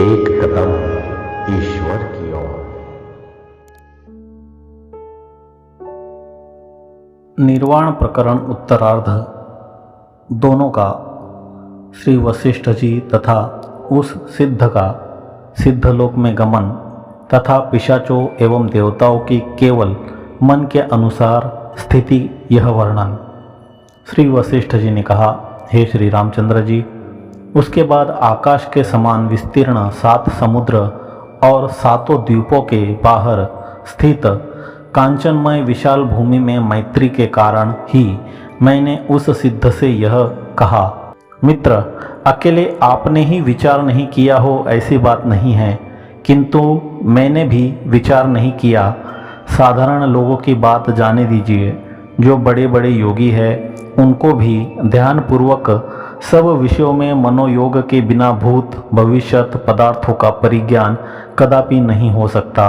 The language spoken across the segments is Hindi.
एक कदम ईश्वर की ओर। निर्वाण प्रकरण उत्तरार्ध दोनों का श्री वशिष्ठ जी तथा उस सिद्ध का सिद्धलोक में गमन तथा पिशाचों एवं देवताओं की केवल मन के अनुसार स्थिति यह वर्णन। श्री वशिष्ठ जी ने कहा, हे श्री रामचंद्र जी, उसके बाद आकाश के समान विस्तीर्ण 7 समुद्र और 7 द्वीपों के बाहर स्थित कांचनमय विशाल भूमि में मैत्री के कारण ही मैंने उस सिद्ध से यह कहा, मित्र, अकेले आपने ही विचार नहीं किया हो ऐसी बात नहीं है, किंतु मैंने भी विचार नहीं किया। साधारण लोगों की बात जाने दीजिए। जो बड़े बड़े योगी हैं उनको भी ध्यानपूर्वक सब विषयों में मनोयोग के बिना भूत भविष्यत पदार्थों का परिज्ञान कदापि नहीं हो सकता।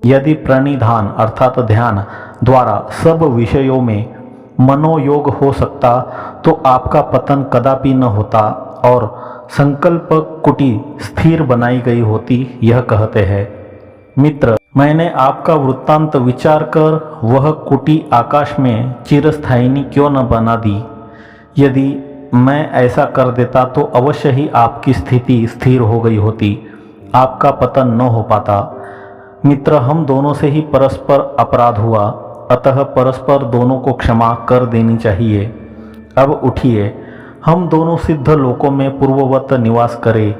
यदि प्रणिधान अर्थात ध्यान द्वारा सब विषयों में मनोयोग हो सकता तो आपका पतन कदापि न होता और संकल्प कुटी स्थिर बनाई गई होती, यह कहते हैं। मित्र, मैंने आपका वृत्तांत विचार कर वह कुटी आकाश में चिरस्थायिनी क्यों न बना दी। यदि मैं ऐसा कर देता तो अवश्य ही आपकी स्थिति स्थिर हो गई होती, आपका पतन न हो पाता। मित्र, हम दोनों से ही परस्पर अपराध हुआ, अतः परस्पर दोनों को क्षमा कर देनी चाहिए। अब उठिए, हम दोनों सिद्ध लोकों में पूर्ववत निवास करें।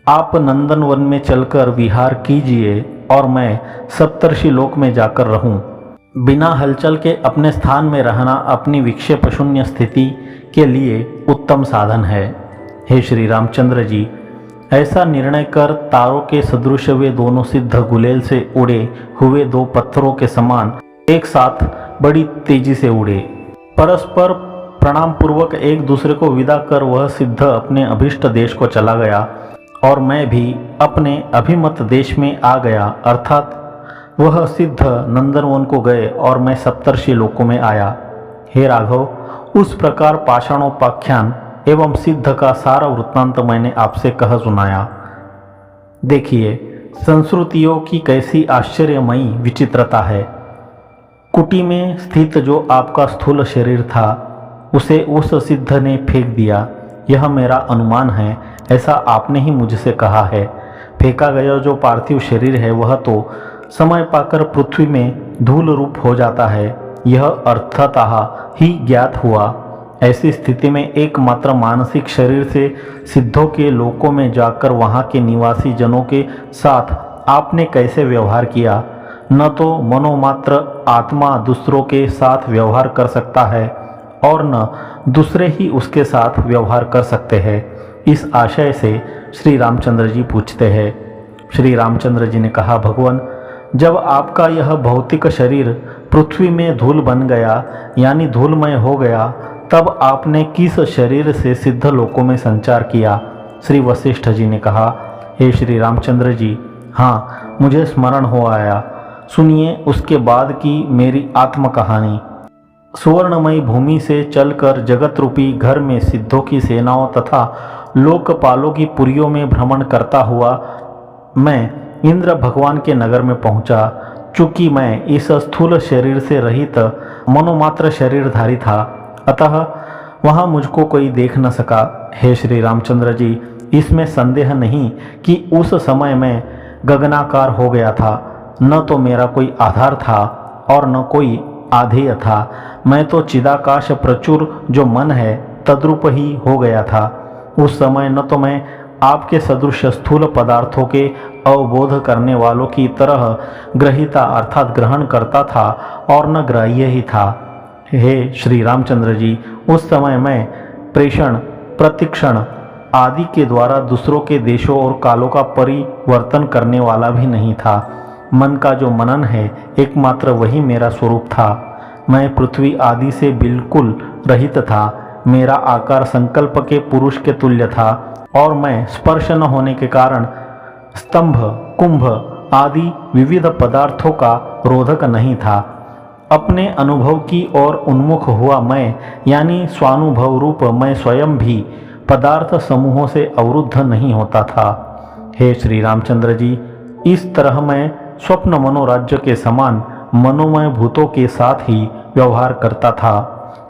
आप नंदनवन में चलकर विहार कीजिए और मैं सप्तर्षि लोक में जाकर रहूं। बिना हलचल के अपने स्थान में रहना अपनी विक्षेप शून्य स्थिति के लिए उत्तम साधन है। हे श्री रामचंद्र जी, ऐसा निर्णय कर तारों के सदृश वे दोनों सिद्ध गुलेल से उड़े हुए 2 पत्थरों के समान एक साथ बड़ी तेजी से उड़े। परस्पर प्रणाम पूर्वक एक दूसरे को विदा कर वह सिद्ध अपने अभीष्ट देश को चला गया और मैं भी अपने अभिमत देश में आ गया, अर्थात वह सिद्ध नंदनवन को गए और मैं सप्तर्षि लोकों में आया। हे राघव, उस प्रकार पाषाणोपाख्यान एवं सिद्ध का सारा वृत्तांत मैंने आपसे कह सुनाया। देखिए, संस्कृतियों की कैसी आश्चर्यमयी विचित्रता है। कुटी में स्थित जो आपका स्थूल शरीर था उसे उस सिद्ध ने फेंक दिया, यह मेरा अनुमान है। ऐसा आपने ही मुझसे कहा है। फेंका गया जो पार्थिव शरीर है वह तो समय पाकर पृथ्वी में धूल रूप हो जाता है, यह अर्थतः ही ज्ञात हुआ। ऐसी स्थिति में एकमात्र मानसिक शरीर से सिद्धों के लोकों में जाकर वहाँ के निवासी जनों के साथ आपने कैसे व्यवहार किया। न तो मनोमात्र आत्मा दूसरों के साथ व्यवहार कर सकता है और न दूसरे ही उसके साथ व्यवहार कर सकते हैं। इस आशय से श्री रामचंद्र जी पूछते हैं। श्री रामचंद्र जी ने कहा, भगवान, जब आपका यह भौतिक शरीर पृथ्वी में धूल बन गया यानी धूलमय हो गया, तब आपने किस शरीर से सिद्ध लोकों में संचार किया। श्री वशिष्ठ जी ने कहा, हे श्री रामचंद्र जी, हाँ, मुझे स्मरण हो आया। सुनिए उसके बाद की मेरी आत्म कहानी। सुवर्णमयी भूमि से चलकर जगत रूपी घर में सिद्धों की सेनाओं तथा लोकपालों की पुरियों में भ्रमण करता हुआ मैं इंद्र भगवान के नगर में पहुंचा। चूँकि मैं इस स्थूल शरीर से रहित मनोमात्र शरीरधारी था, अतः वहाँ मुझको कोई देख न सका। हे श्री रामचंद्र जी, इसमें संदेह नहीं कि उस समय मैं गगनाकार हो गया था। न तो मेरा कोई आधार था और न कोई आधेय था। मैं तो चिदाकाश प्रचुर जो मन है तद्रूप ही हो गया था। उस समय न तो मैं आपके सदृश स्थूल पदार्थों के अवबोध करने वालों की तरह ग्रहिता अर्थात ग्रहण करता था और न ग्राह्य ही था। हे श्री रामचंद्र जी, उस समय मैं प्रेषण प्रतिक्षण आदि के द्वारा दूसरों के देशों और कालों का परिवर्तन करने वाला भी नहीं था। मन का जो मनन है एकमात्र वही मेरा स्वरूप था। मैं पृथ्वी आदि से बिल्कुल रहित था। मेरा आकार संकल्प के पुरुष के तुल्य था और मैं स्पर्श न होने के कारण स्तंभ कुंभ आदि विविध पदार्थों का रोधक नहीं था। अपने अनुभव की ओर उन्मुख हुआ मैं यानी स्वानुभव रूप मैं स्वयं भी पदार्थ समूहों से अवरुद्ध नहीं होता था। हे श्री रामचंद्र जी, इस तरह मैं स्वप्न मनोराज्य के समान मनोमय भूतों के साथ ही व्यवहार करता था।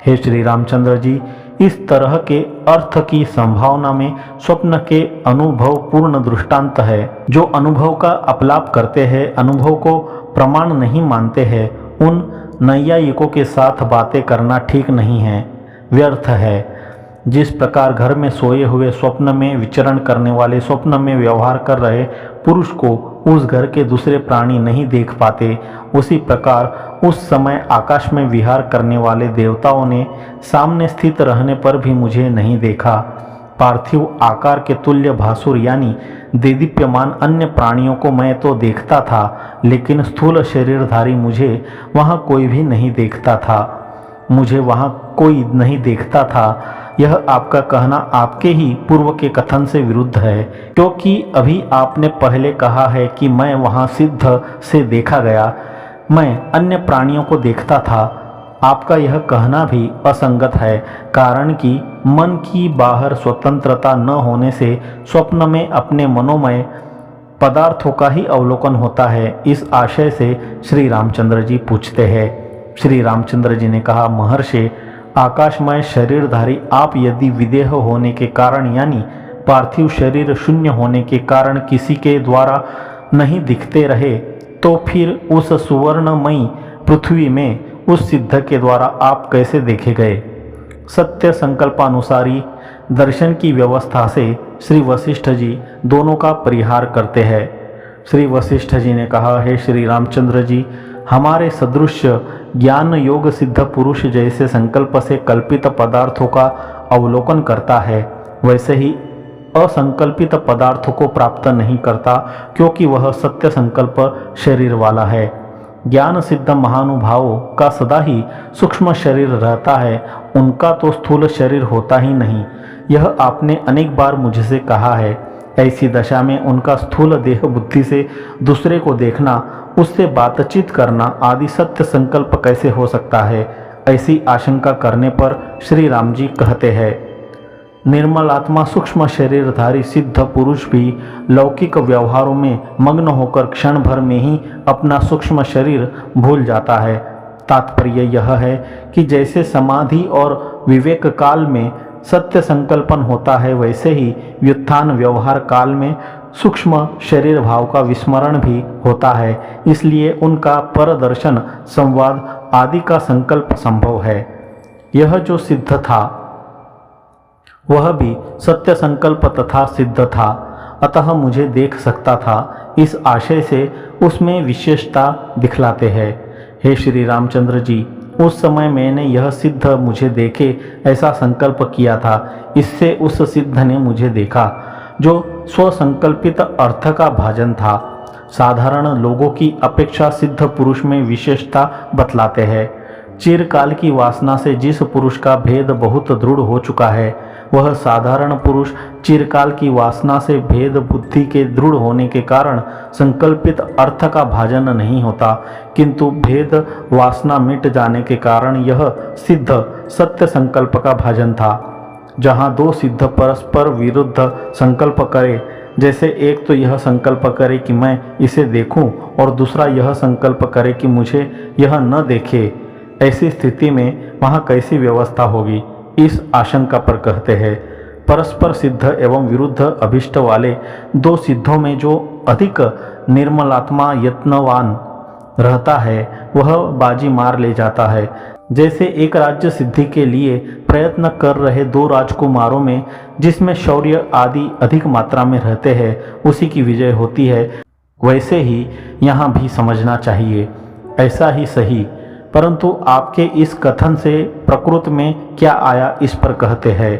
हे श्री रामचंद्र जी, इस तरह के अर्थ की संभावना में स्वप्न के अनुभव पूर्ण दृष्टांत है। जो अनुभव का अपलाप करते हैं, अनुभव को प्रमाण नहीं मानते हैं, उन नैयायिकों के साथ बातें करना ठीक नहीं है, व्यर्थ है। जिस प्रकार घर में सोए हुए स्वप्न में विचरण करने वाले स्वप्न में व्यवहार कर रहे पुरुष को उस घर के दूसरे प्राणी नहीं देख पाते, उसी प्रकार उस समय आकाश में विहार करने वाले देवताओं ने सामने स्थित रहने पर भी मुझे नहीं देखा। पार्थिव आकार के तुल्य भासुर यानी देदीप्यमान अन्य प्राणियों को मैं तो देखता था, लेकिन स्थूल शरीरधारी मुझे वहाँ कोई भी नहीं देखता था। मुझे वहाँ कोई नहीं देखता था। यह आपका कहना आपके ही पूर्व के कथन से विरुद्ध है, क्योंकि अभी आपने पहले कहा है कि मैं वहाँ सिद्ध से देखा गया, मैं अन्य प्राणियों को देखता था। आपका यह कहना भी असंगत है, कारण कि मन की बाहर स्वतंत्रता न होने से स्वप्न में अपने मनोमय पदार्थों का ही अवलोकन होता है। इस आशय से श्री रामचंद्र जी पूछते हैं। श्री रामचंद्र जी ने कहा, महर्षि, आकाशमय शरीरधारी आप यदि विदेह होने के कारण यानी पार्थिव शरीर शून्य होने के कारण किसी के द्वारा नहीं दिखते रहे, तो फिर उस सुवर्णमयी पृथ्वी में उस सिद्ध के द्वारा आप कैसे देखे गए? सत्य संकल्पानुसारी दर्शन की व्यवस्था से श्री वशिष्ठ जी दोनों का परिहार करते हैं। श्री वशिष्ठ जी ने कहा, हे श्री रामचंद्र जी, हमारे सदृश ज्ञान योग सिद्ध पुरुष जैसे संकल्प से कल्पित पदार्थों का अवलोकन करता है, वैसे ही असंकल्पित पदार्थों को प्राप्त नहीं करता, क्योंकि वह सत्य संकल्प शरीर वाला है। ज्ञान सिद्ध महानुभावों का सदा ही सूक्ष्म शरीर रहता है, उनका तो स्थूल शरीर होता ही नहीं। यह आपने अनेक बार मुझसे कहा है। ऐसी दशा में उनका स्थूल देह बुद्धि से दूसरे को देखना, उससे बातचीत करना आदि सत्य संकल्प कैसे हो सकता है? ऐसी आशंका करने पर श्री राम जी कहते हैं, निर्मलात्मा सूक्ष्म शरीरधारी सिद्ध पुरुष भी लौकिक व्यवहारों में मग्न होकर क्षण भर में ही अपना सूक्ष्म शरीर भूल जाता है। तात्पर्य यह है कि जैसे समाधि और विवेक काल में सत्य संकल्पन होता है, वैसे ही व्युत्थान व्यवहार काल में सूक्ष्म शरीर भाव का विस्मरण भी होता है। इसलिए उनका परदर्शन, संवाद आदि का संकल्प संभव है। यह जो सिद्ध था वह भी सत्य संकल्प तथा सिद्ध था, अतः मुझे देख सकता था। इस आशय से उसमें विशेषता दिखलाते हैं। हे श्री रामचंद्र जी, उस समय मैंने यह सिद्ध मुझे देखे ऐसा संकल्प किया था। इससे उस सिद्ध ने मुझे देखा, जो स्वसंकल्पित अर्थ का भाजन था। साधारण लोगों की अपेक्षा सिद्ध पुरुष में विशेषता बतलाते हैं। चिरकाल की वासना से जिस पुरुष का भेद बहुत दृढ़ हो चुका है, वह साधारण पुरुष चिरकाल की वासना से भेद बुद्धि के दृढ़ होने के कारण संकल्पित अर्थ का भाजन नहीं होता, किंतु भेद वासना मिट जाने के कारण यह सिद्ध सत्य संकल्प का भाजन था। जहाँ दो सिद्ध परस्पर विरुद्ध संकल्प करे, जैसे एक तो यह संकल्प करे कि मैं इसे देखूं और दूसरा यह संकल्प करे कि मुझे यह न देखे, ऐसी स्थिति में वहाँ कैसी व्यवस्था होगी? इस आशंका पर कहते हैं, परस्पर सिद्ध एवं विरुद्ध अभिष्ट वाले दो सिद्धों में जो अधिक निर्मलात्मा यत्नवान रहता है, वह बाजी मार ले जाता है। जैसे एक राज्य सिद्धि के लिए प्रयत्न कर रहे दो राजकुमारों में जिसमें शौर्य आदि अधिक मात्रा में रहते हैं, उसी की विजय होती है, वैसे ही यहाँ भी समझना चाहिए। ऐसा ही सही, परंतु आपके इस कथन से प्रकृत में क्या आया, इस पर कहते हैं।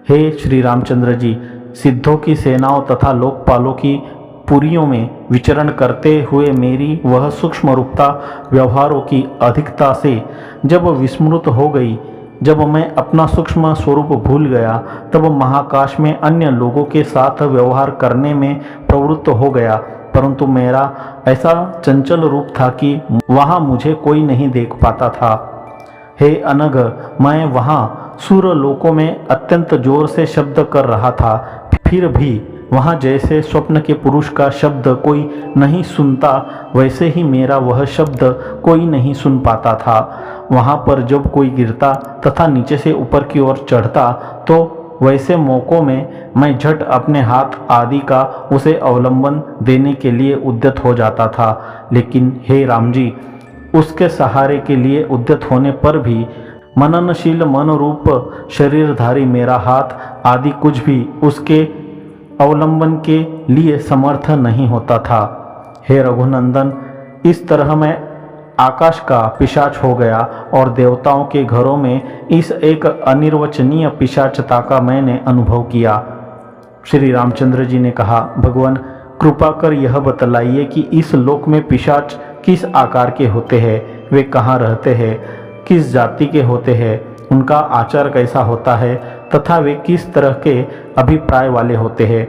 हे श्री रामचंद्र जी, सिद्धों की सेनाओं तथा लोकपालों की पुरियों में विचरण करते हुए मेरी वह सूक्ष्म रूपता व्यवहारों की अधिकता से जब विस्मृत हो गई, जब मैं अपना सूक्ष्म स्वरूप भूल गया, तब महाकाश में अन्य लोगों के साथ व्यवहार करने में प्रवृत्त हो गया, परंतु मेरा ऐसा चंचल रूप था कि वहाँ मुझे कोई नहीं देख पाता था। हे अनघ, मैं वहाँ सूर्य लोकों में अत्यंत जोर से शब्द कर रहा था, फिर भी वहाँ जैसे स्वप्न के पुरुष का शब्द कोई नहीं सुनता, वैसे ही मेरा वह शब्द कोई नहीं सुन पाता था। वहाँ पर जब कोई गिरता तथा नीचे से ऊपर की ओर चढ़ता तो वैसे मौक़ों में मैं झट अपने हाथ आदि का उसे अवलंबन देने के लिए उद्यत हो जाता था। लेकिन हे राम जी, उसके सहारे के लिए उद्यत होने पर भी मननशील मन रूप शरीरधारी मेरा हाथ आदि कुछ भी उसके अवलंबन के लिए समर्थ नहीं होता था। हे रघुनंदन, इस तरह मैं आकाश का पिशाच हो गया और देवताओं के घरों में इस एक अनिर्वचनीय पिशाचता का मैंने अनुभव किया। श्री रामचंद्र जी ने कहा, भगवान कृपा कर यह बतलाइए कि इस लोक में पिशाच किस आकार के होते हैं, वे कहाँ रहते हैं, किस जाति के होते हैं, उनका आचार कैसा होता है तथा वे किस तरह के अभिप्राय वाले होते हैं।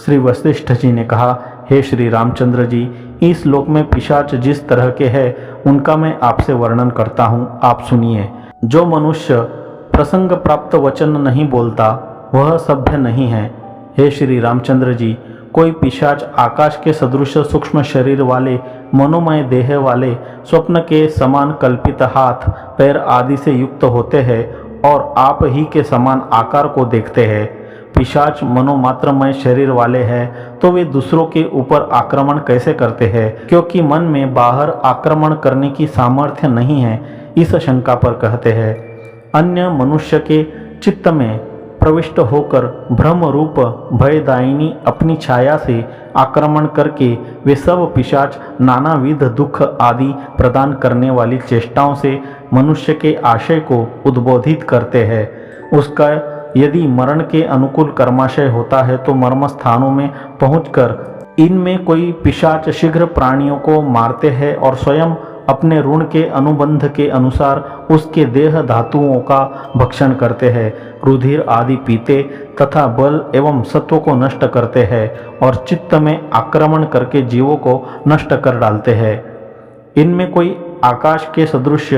श्री वशिष्ठ जी ने कहा, हे श्री रामचंद्र जी, इस लोक में पिशाच जिस तरह के हैं उनका मैं आपसे वर्णन करता हूँ, आप सुनिए। जो मनुष्य प्रसंग प्राप्त वचन नहीं बोलता वह सभ्य नहीं है। हे श्री रामचंद्र जी, कोई पिशाच आकाश के सदृश सूक्ष्म शरीर वाले, मनोमय देह वाले, स्वप्न के समान कल्पित हाथ पैर आदि से युक्त होते हैं और आप ही के समान आकार को देखते हैं। पिशाच मनोमात्रमय शरीर वाले हैं तो वे दूसरों के ऊपर आक्रमण कैसे करते हैं, क्योंकि मन में बाहर आक्रमण करने की सामर्थ्य नहीं है, इस शंका पर कहते हैं। अन्य मनुष्य के चित्त में प्रविष्ट होकर भ्रम रूप भयदायिनी अपनी छाया से आक्रमण करके वे सब पिशाच नानाविध दुख आदि प्रदान करने वाली चेष्टाओं से मनुष्य के आशय को उद्बोधित करते हैं। उसका यदि मरण के अनुकूल कर्माशय होता है तो मर्म स्थानों में पहुंचकर इनमें कोई पिशाच शीघ्र प्राणियों को मारते हैं और स्वयं अपने ऋण के अनुबंध के अनुसार उसके देह धातुओं का भक्षण करते हैं, रुधिर आदि पीते तथा बल एवं सत्व को नष्ट करते हैं और चित्त में आक्रमण करके जीवों को नष्ट कर डालते हैं। इनमें कोई आकाश के सदृश,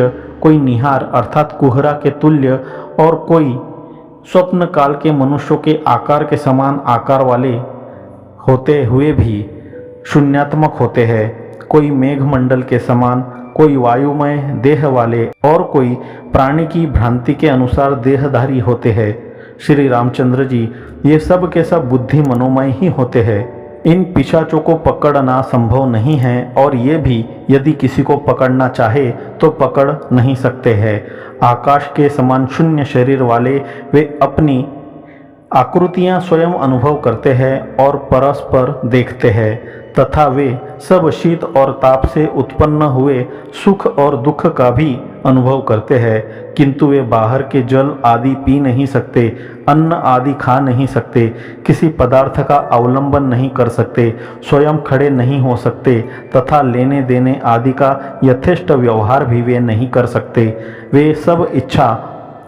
कोई निहार अर्थात कुहरा के तुल्य और कोई स्वप्न काल के मनुष्यों के आकार के समान आकार वाले होते हुए भी शून्यात्मक होते हैं। कोई मेघमंडल के समान, कोई वायुमय देह वाले और कोई प्राणी की भ्रांति के अनुसार देहधारी होते हैं। श्री रामचंद्र जी, ये सब के सब बुद्धि मनोमय ही होते हैं। इन पिशाचों को पकड़ना संभव नहीं है और ये भी यदि किसी को पकड़ना चाहे तो पकड़ नहीं सकते हैं। आकाश के समान शून्य शरीर वाले वे अपनी आकृतियां स्वयं अनुभव करते हैं और परस्पर देखते हैं तथा वे सब शीत और ताप से उत्पन्न हुए सुख और दुख का भी अनुभव करते हैं, किंतु वे बाहर के जल आदि पी नहीं सकते, अन्न आदि खा नहीं सकते, किसी पदार्थ का अवलंबन नहीं कर सकते, स्वयं खड़े नहीं हो सकते तथा लेने देने आदि का यथेष्ट व्यवहार भी वे नहीं कर सकते। वे सब इच्छा,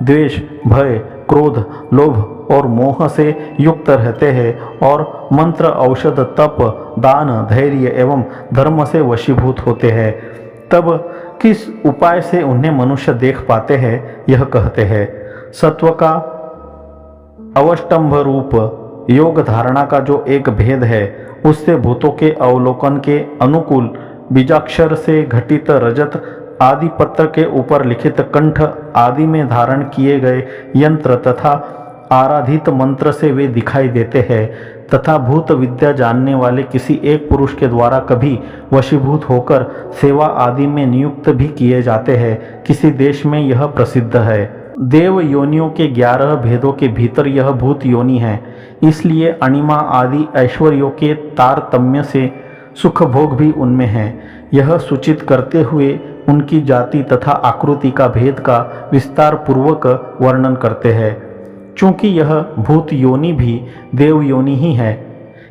द्वेष, भय, क्रोध, लोभ और मोह से युक्त रहते हैं और मंत्र, औषध, तप, दान, धैर्य एवं धर्म से वशीभूत होते हैं। तब किस उपाय से उन्हें मनुष्य देख पाते हैं, यह कहते हैं। सत्व का अवष्टंभ रूप योग धारणा का जो एक भेद है, उससे भूतों के अवलोकन के अनुकूल बीजाक्षर से घटित रजत आदि पत्र के ऊपर लिखित कंठ आदि में धारण किए गए यंत्र तथा आराधित मंत्र से वे दिखाई देते हैं तथा भूत विद्या जानने वाले किसी एक पुरुष के द्वारा कभी वशीभूत होकर सेवा आदि में नियुक्त भी किए जाते हैं। किसी देश में यह प्रसिद्ध है। देव योनियों के 11 भेदों के भीतर यह भूत योनि है, इसलिए अणिमा आदि ऐश्वर्यों के तारतम्य से सुख भोग भी उनमें है। यह सूचित करते हुए उनकी जाति तथा आकृति का भेद का विस्तार पूर्वक वर्णन करते हैं। चूंकि यह भूत योनि भी देव योनि ही है,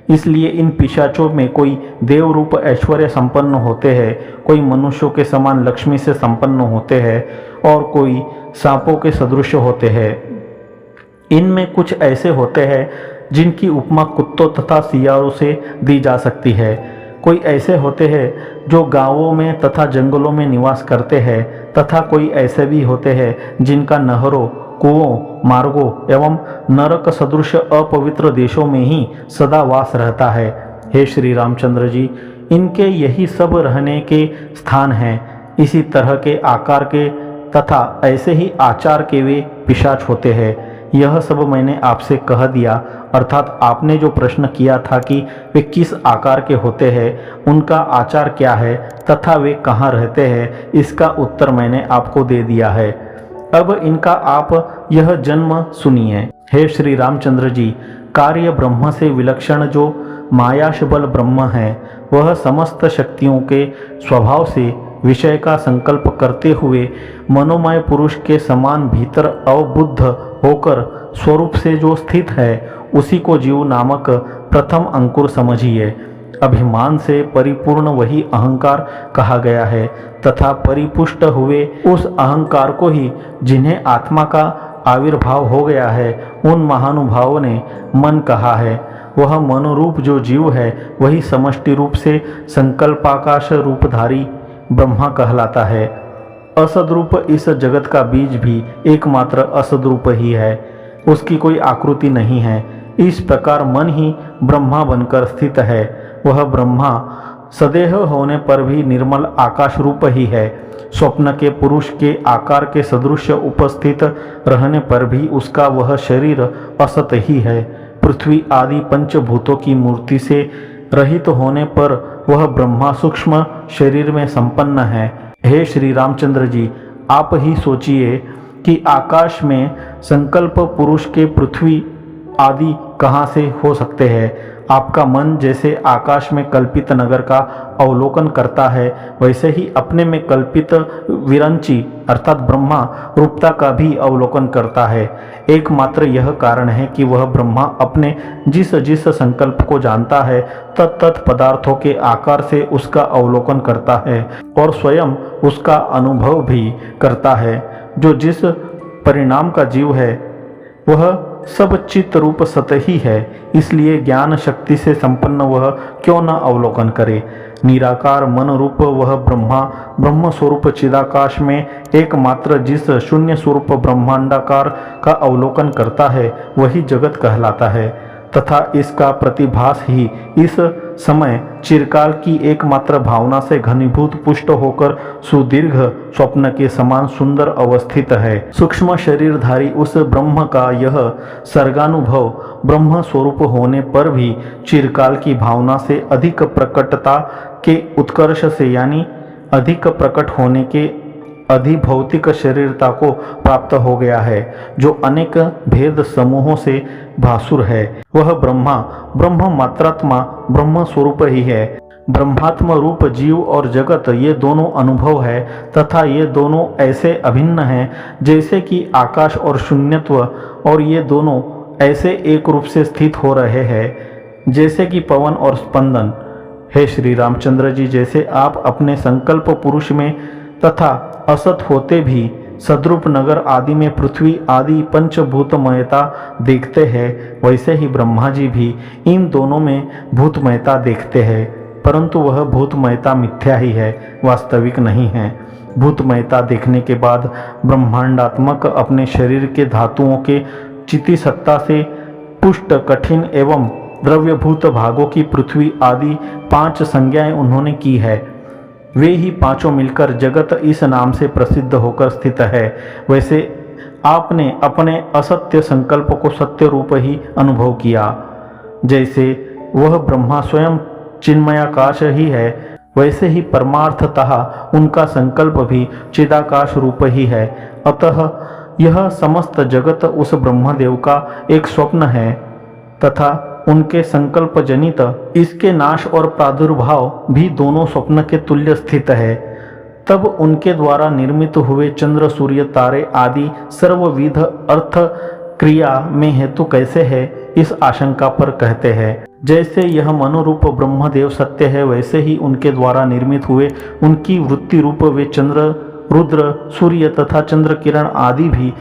इसलिए इन पिशाचों में कोई देव रूप ऐश्वर्य संपन्न होते हैं, कोई मनुष्यों के समान लक्ष्मी से संपन्न होते हैं और कोई सांपों के सदृश होते हैं। इनमें कुछ ऐसे होते हैं जिनकी उपमा कुत्तों तथा सियारों से दी जा सकती है। कोई ऐसे होते हैं जो गांवों में तथा जंगलों में निवास करते हैं तथा कोई ऐसे भी होते हैं जिनका नहरों, कुओं, मार्गों एवं नरक सदृश अपवित्र देशों में ही सदा वास रहता है। हे श्री रामचंद्र जी, इनके यही सब रहने के स्थान हैं। इसी तरह के आकार के तथा ऐसे ही आचार के वे पिशाच होते हैं। यह सब मैंने आपसे कह दिया, अर्थात आपने जो प्रश्न किया था कि वे किस आकार के होते हैं, उनका आचार क्या है तथा वे कहाँ रहते हैं, इसका उत्तर मैंने आपको दे दिया है। अब इनका आप यह जन्म सुनिए। हे श्री रामचंद्र जी, कार्य ब्रह्म से विलक्षण जो मायाशबल ब्रह्म है, वह समस्त शक्तियों के स्वभाव से विषय का संकल्प करते हुए मनोमय पुरुष के समान भीतर अवबुद्ध होकर स्वरूप से जो स्थित है, उसी को जीव नामक प्रथम अंकुर समझिए। अभिमान से परिपूर्ण वही अहंकार कहा गया है तथा परिपुष्ट हुए उस अहंकार को ही जिन्हें आत्मा का आविर्भाव हो गया है, उन महानुभावों ने मन कहा है। वह मनोरूप जो जीव है, वही समष्टि रूप से संकल्पाकाश रूपधारी ब्रह्मा कहलाता है। असद्रूप इस जगत का बीज भी एकमात्र असद्रूप ही है, उसकी कोई आकृति नहीं है। इस प्रकार मन ही ब्रह्मा बनकर स्थित है। वह ब्रह्मा सदेह होने पर भी निर्मल आकाश रूप ही है। स्वप्न के पुरुष के आकार के सदृश उपस्थित रहने पर भी उसका वह शरीर असत ही है। पृथ्वी आदि पंचभूतों की मूर्ति से रहित होने पर वह ब्रह्मा सूक्ष्म शरीर में संपन्न है। हे श्री रामचंद्र जी, आप ही सोचिए कि आकाश में संकल्प पुरुष के पृथ्वी आदि कहाँ से हो सकते हैं। आपका मन जैसे आकाश में कल्पित नगर का अवलोकन करता है, वैसे ही अपने में कल्पित विरंची अर्थात ब्रह्मा रूपता का भी अवलोकन करता है। एकमात्र यह कारण है कि वह ब्रह्मा अपने जिस जिस संकल्प को जानता है, तत्त पदार्थों के आकार से उसका अवलोकन करता है और स्वयं उसका अनुभव भी करता है। जो जिस परिणाम का जीव है, वह सब चित्त रूप सतही है, इसलिए ज्ञान शक्ति से संपन्न वह क्यों न अवलोकन करे। निराकार मन रूप वह ब्रह्मा ब्रह्म स्वरूप चिदाकाश में एकमात्र जिस शून्य स्वरूप ब्रह्मांडाकार का अवलोकन करता है, वही जगत कहलाता है तथा इसका प्रतिभास ही इस समय चिरकाल की एकमात्र भावना से घनीभूत पुष्ट होकर सुदीर्घ स्वप्न के समान सुंदर अवस्थित है। सूक्ष्म शरीरधारी उस ब्रह्म का यह सर्गानुभव ब्रह्म स्वरूप होने पर भी चिरकाल की भावना से अधिक प्रकटता के उत्कर्ष से यानी अधिक प्रकट होने के अधिभौतिक शरीरता को प्राप्त हो गया है, जो अनेक भेद समूहों से भासुर है। वह ब्रह्मा ब्रह्म मात्रात्मा ब्रह्म स्वरूप ही है। ब्रह्मात्म रूप जीव और जगत ये दोनों अनुभव है तथा ये दोनों ऐसे अभिन्न हैं जैसे कि आकाश और शून्यत्व, और ये दोनों ऐसे एक रूप से स्थित हो रहे हैं जैसे कि पवन और स्पंदन। हे श्री रामचंद्र जी, जैसे आप अपने संकल्प पुरुष में तथा असत होते भी सद्रूप नगर आदि में पृथ्वी आदि पंचभूतमयता देखते हैं, वैसे ही ब्रह्मा जी भी इन दोनों में भूतमयता देखते हैं, परंतु वह भूतमयता मिथ्या ही है, वास्तविक नहीं है। भूतमयता देखने के बाद ब्रह्मांडात्मक अपने शरीर के धातुओं के चिति सत्ता से पुष्ट कठिन एवं द्रव्यभूत भागों की पृथ्वी आदि 5 संज्ञाएं उन्होंने की है। वे ही पांचों मिलकर जगत इस नाम से प्रसिद्ध होकर स्थित है। वैसे आपने अपने असत्य संकल्प को सत्य रूप ही अनुभव किया। जैसे वह ब्रह्मा स्वयं चिन्मयाकाश ही है, वैसे ही परमार्थतः उनका संकल्प भी चिदाकाश रूप ही है। अतः यह समस्त जगत उस ब्रह्मदेव का एक स्वप्न है तथा उनके संकल्प जनित इसके नाश और प्रादुर्भाव भी दोनों स्वप्न के तुल्य स्थित है। तब उनके द्वारा निर्मित हुए चंद्र सूर्य तारे आदि सर्वविध अर्थ क्रिया में हेतु कैसे है, इस आशंका पर कहते हैं। जैसे यह मनोरूप ब्रह्मदेव सत्य है, वैसे ही उनके द्वारा निर्मित हुए उनकी वृत्ति रूप वे चंद्र रुद्र सूर्य तथा चंद्र किरण आदि भी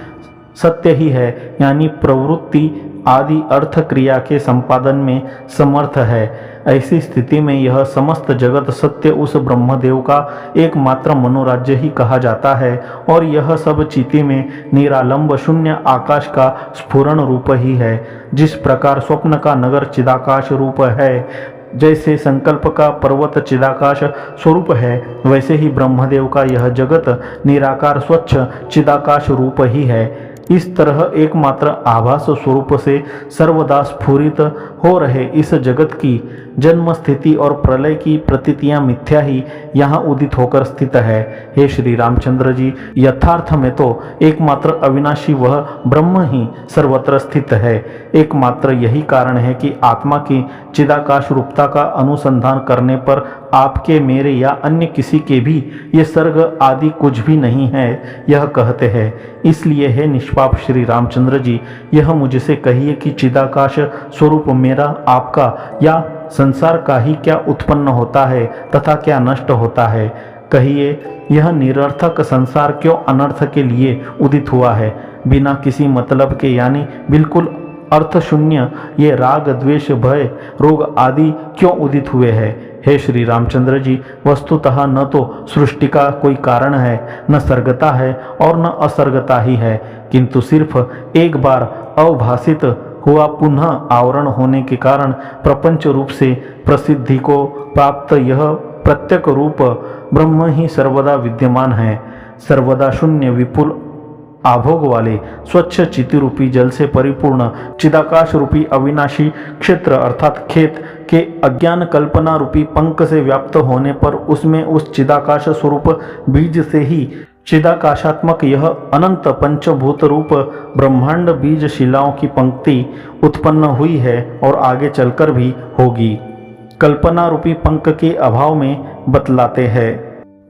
सत्य ही है, यानी प्रवृत्ति आदि अर्थ क्रिया के संपादन में समर्थ है। ऐसी स्थिति में यह समस्त जगत सत्य उस ब्रह्मदेव का एकमात्र मनोराज्य ही कहा जाता है और यह सब चिति में निरालंब शून्य आकाश का स्फुरण रूप ही है। जिस प्रकार स्वप्न का नगर चिदाकाश रूप है, जैसे संकल्प का पर्वत चिदाकाश स्वरूप है, वैसे ही ब्रह्मदेव का यह जगत निराकार स्वच्छ चिदाकाश रूप ही है। इस तरह एकमात्र आभास स्वरूप से सर्वदा स्फुरित हो रहे इस जगत की जन्म स्थिति और प्रलय की प्रतीतियां मिथ्या ही यहाँ उदित होकर स्थित है। हे श्री रामचंद्र जी, यथार्थ में तो एकमात्र अविनाशी वह ब्रह्म ही सर्वत्र स्थित है। एकमात्र यही कारण है कि आत्मा की चिदाकाश रूपता का अनुसंधान करने पर आपके, मेरे या अन्य किसी के भी ये सर्ग आदि कुछ भी नहीं है यह कहते हैं। इसलिए हे निष्पाप श्री रामचंद्र जी, यह मुझसे कहिए कि चिदाकाश स्वरूप मेरा, आपका या संसार का ही क्या उत्पन्न होता है तथा क्या नष्ट होता है। कहिए यह निरर्थक संसार क्यों अनर्थ के लिए उदित हुआ है। बिना किसी मतलब के यानी बिल्कुल अर्थ शून्य ये राग द्वेष भय रोग आदि क्यों उदित हुए हैं। हे श्री रामचंद्र जी, वस्तुतः न तो सृष्टि का कोई कारण है, न सर्गता है और न असर्गता ही है, किंतु सिर्फ एक बार अवभाषित हुआ पुनः आवरण होने के कारण प्रपंच रूप से प्रसिद्धि को प्राप्त यह प्रत्यक रूप ब्रह्म ही सर्वदा विद्यमान है। सर्वदा शून्य विपुल आभोग वाले स्वच्छ चिति रूपी जल से परिपूर्ण चिदाकाश रूपी अविनाशी क्षेत्र अर्थात खेत के अज्ञान कल्पना रूपी पंख से व्याप्त होने पर उसमें उस चिदाकाश स्वरूप बीज से ही चिदाकाशात्मक यह अनंत पंचभूत रूप ब्रह्मांड बीज शिलाओं की पंक्ति उत्पन्न हुई है और आगे चलकर भी होगी। कल्पना रूपी पंख के अभाव में बतलाते हैं।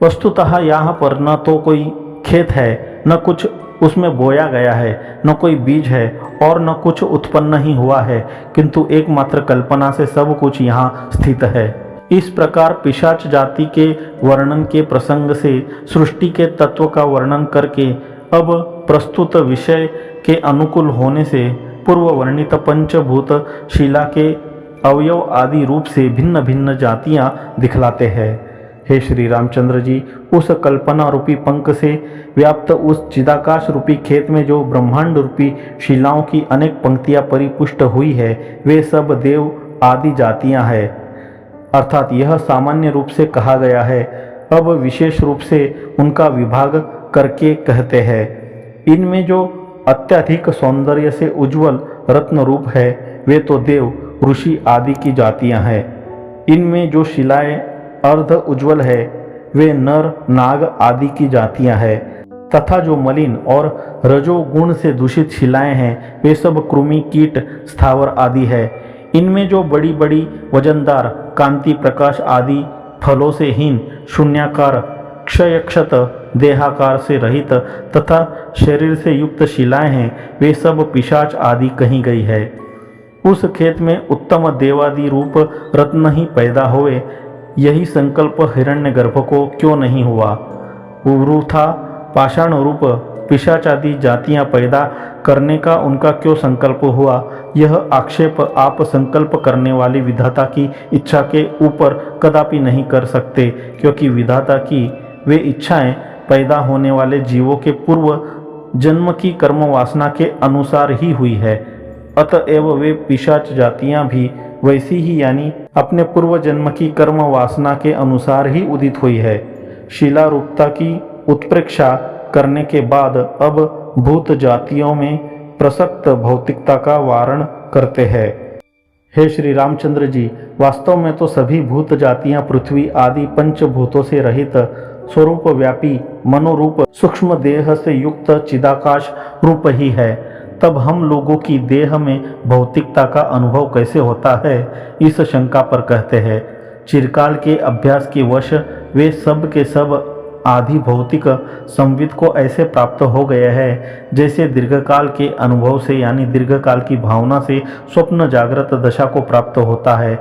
वस्तुतः यहाँ पर न तो कोई खेत है, न कुछ उसमें बोया गया है, न कोई बीज है और न कुछ उत्पन्न ही हुआ है, किंतु एकमात्र कल्पना से सब कुछ यहाँ स्थित है। इस प्रकार पिशाच जाति के वर्णन के प्रसंग से सृष्टि के तत्व का वर्णन करके अब प्रस्तुत विषय के अनुकूल होने से पूर्व वर्णित पंचभूत शिला के अवयव आदि रूप से भिन्न भिन्न जातियां दिखलाते हैं। हे श्री रामचंद्र जी, उस कल्पना रूपी पंख से व्याप्त उस चिदाकाश रूपी खेत में जो ब्रह्मांड रूपी शिलाओं की अनेक पंक्तियां परिपुष्ट हुई है, वे सब देव आदि जातियां हैं। अर्थात यह सामान्य रूप से कहा गया है, अब विशेष रूप से उनका विभाग करके कहते हैं। इनमें जो अत्यधिक सौंदर्य से उज्ज्वल रत्न रूप है, वे तो देव ऋषि आदि की जातियां हैं। इनमें जो शिलाएं अर्ध उज्ज्वल है, वे नर नाग आदि की जातियां हैं, तथा जो मलिन और रजोगुण से दूषित शिलाएं हैं, वे सब कृमि कीट स्थावर आदि है। इनमें जो बड़ी बड़ी वजनदार कांति प्रकाश आदि फलों से हीन शून्याकार क्षयक्षत देहाकार से रहित तथा शरीर से युक्त शिलाएं हैं, वे सब पिशाच आदि कही गई है। उस खेत में उत्तम देवादि रूप रत्न ही पैदा हुए, यही संकल्प हिरण्यगर्भ को क्यों नहीं हुआ। वृथा पाषाण रूप पिशाचादि जातियां पैदा करने का उनका क्यों संकल्प हुआ। यह आक्षेप आप संकल्प करने वाली विधाता की इच्छा के ऊपर कदापि नहीं कर सकते, क्योंकि विधाता की वे इच्छाएं पैदा होने वाले जीवों के पूर्व जन्म की कर्म वासना के अनुसार ही हुई है। अतएव वे पिशाच जातियां भी वैसी ही यानी अपने पूर्व जन्म की कर्म वासना के अनुसार ही उदित हुई है। शिला रूपता की उत्प्रेक्षा करने के बाद अब भूत जातियों में प्रसक्त भौतिकता का वारण करते हैं। हे श्री रामचंद्र जी, वास्तव में तो सभी भूत जातियां पृथ्वी आदि पंचभूतों से रहित स्वरूप व्यापी मनोरूप सूक्ष्म देह से युक्त चिदाकाश रूप ही है। तब हम लोगों की देह में भौतिकता का अनुभव कैसे होता है, इस शंका पर कहते हैं। चिरकाल के अभ्यास के वश वे सब के सब आदि भौतिक संविद को ऐसे प्राप्त हो गए हैं, जैसे दीर्घकाल के अनुभव से यानी दीर्घकाल की भावना से स्वप्न जागृत दशा को प्राप्त होता है।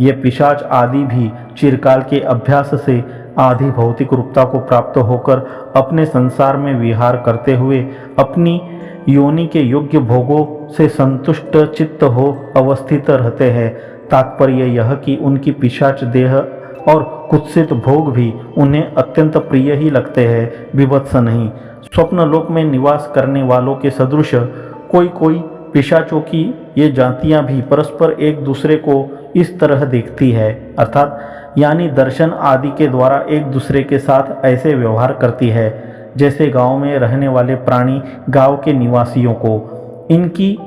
ये पिशाच आदि भी चिरकाल के अभ्यास से आदि भौतिक रूपता को प्राप्त होकर अपने संसार में विहार करते हुए अपनी योनि के योग्य भोगों से संतुष्ट चित्त हो अवस्थित रहते हैं, तात्पर्य यह कि उनकी पिशाच देह और कुत्सित भोग भी उन्हें अत्यंत प्रिय ही लगते हैं, विवत्स नहीं। स्वप्न लोक में निवास करने वालों के सदृश कोई कोई पिशाचों की ये जातियां भी परस्पर एक दूसरे को इस तरह देखती है, अर्थात यानी दर्शन आदि के द्वारा एक दूसरे के साथ ऐसे व्यवहार करती है जैसे गांव में रहने वाले प्राणी गांव के निवासियों को। इनकी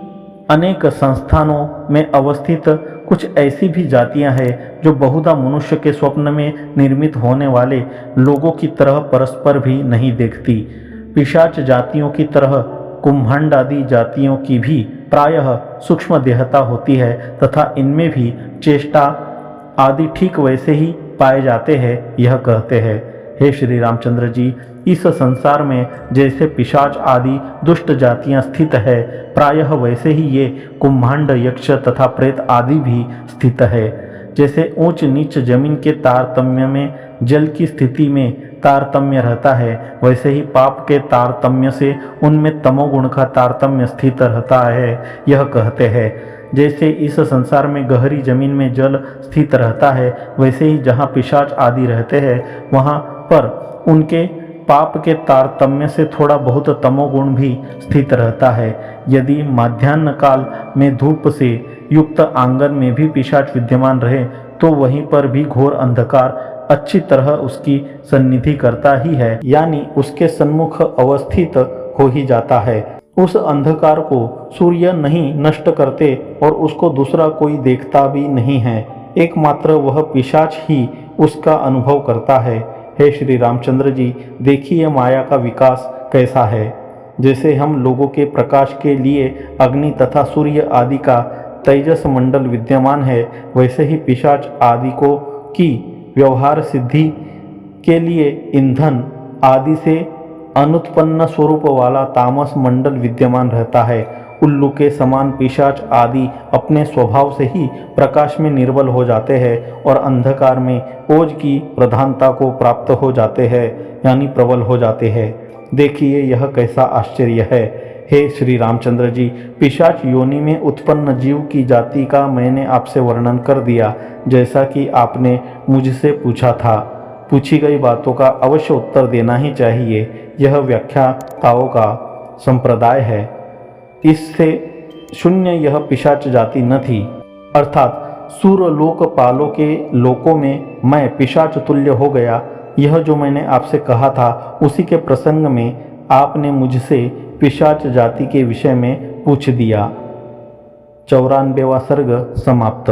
अनेक संस्थानों में अवस्थित कुछ ऐसी भी जातियां हैं जो बहुधा मनुष्य के स्वप्न में निर्मित होने वाले लोगों की तरह परस्पर भी नहीं देखती। पिशाच जातियों की तरह कुंभांड आदि जातियों की भी प्रायः सूक्ष्म देहता होती है तथा इनमें भी चेष्टा आदि ठीक वैसे ही पाए जाते हैं। यह कहते हैं, हे श्री रामचंद्र जी, इस संसार में जैसे पिशाच आदि दुष्ट जातियां स्थित है, प्रायः वैसे ही ये कुंभांड, यक्ष तथा प्रेत आदि भी स्थित है। जैसे ऊंच नीच जमीन के तारतम्य में जल की स्थिति में तारतम्य रहता है, वैसे ही पाप के तारतम्य से उनमें तमोगुण का तारतम्य स्थित रहता है। यह कहते हैं, जैसे इस संसार में गहरी जमीन में जल स्थित रहता है, वैसे ही जहाँ पिशाच आदि रहते हैं वहाँ पर उनके पाप के तारतम्य से थोड़ा बहुत तमोगुण भी स्थित रहता है। यदि माध्याह्न काल में धूप से युक्त आंगन में भी पिशाच विद्यमान रहे तो वहीं पर भी घोर अंधकार अच्छी तरह उसकी सन्निधि करता ही है, यानी उसके सन्मुख अवस्थित हो ही जाता है। उस अंधकार को सूर्य नहीं नष्ट करते और उसको दूसरा कोई देखता भी नहीं है, एकमात्र वह पिशाच ही उसका अनुभव करता है। हे श्री रामचंद्र जी, देखिए माया का विकास कैसा है। जैसे हम लोगों के प्रकाश के लिए अग्नि तथा सूर्य आदि का तेजस मंडल विद्यमान है, वैसे ही पिशाच आदि को की व्यवहार सिद्धि के लिए ईंधन आदि से अनुत्पन्न स्वरूप वाला तामस मंडल विद्यमान रहता है। उल्लू के समान पिशाच आदि अपने स्वभाव से ही प्रकाश में निर्बल हो जाते हैं और अंधकार में ओज की प्रधानता को प्राप्त हो जाते हैं, यानी प्रबल हो जाते हैं। देखिए यह कैसा आश्चर्य है। हे श्री रामचंद्र जी, पिशाच योनि में उत्पन्न जीव की जाति का मैंने आपसे वर्णन कर दिया, जैसा कि आपने मुझसे पूछा था। पूछी गई बातों का अवश्य उत्तर देना ही चाहिए। यह व्याख्याताओं का संप्रदाय है। इससे शून्य यह पिशाच जाति न थी, अर्थात सूर लोकपालों के लोकों में मैं पिशाच तुल्य हो गया। यह जो मैंने आपसे कहा था उसी के प्रसंग में आपने मुझसे पिशाच जाति के विषय में पूछ दिया। 94वां सर्ग समाप्त।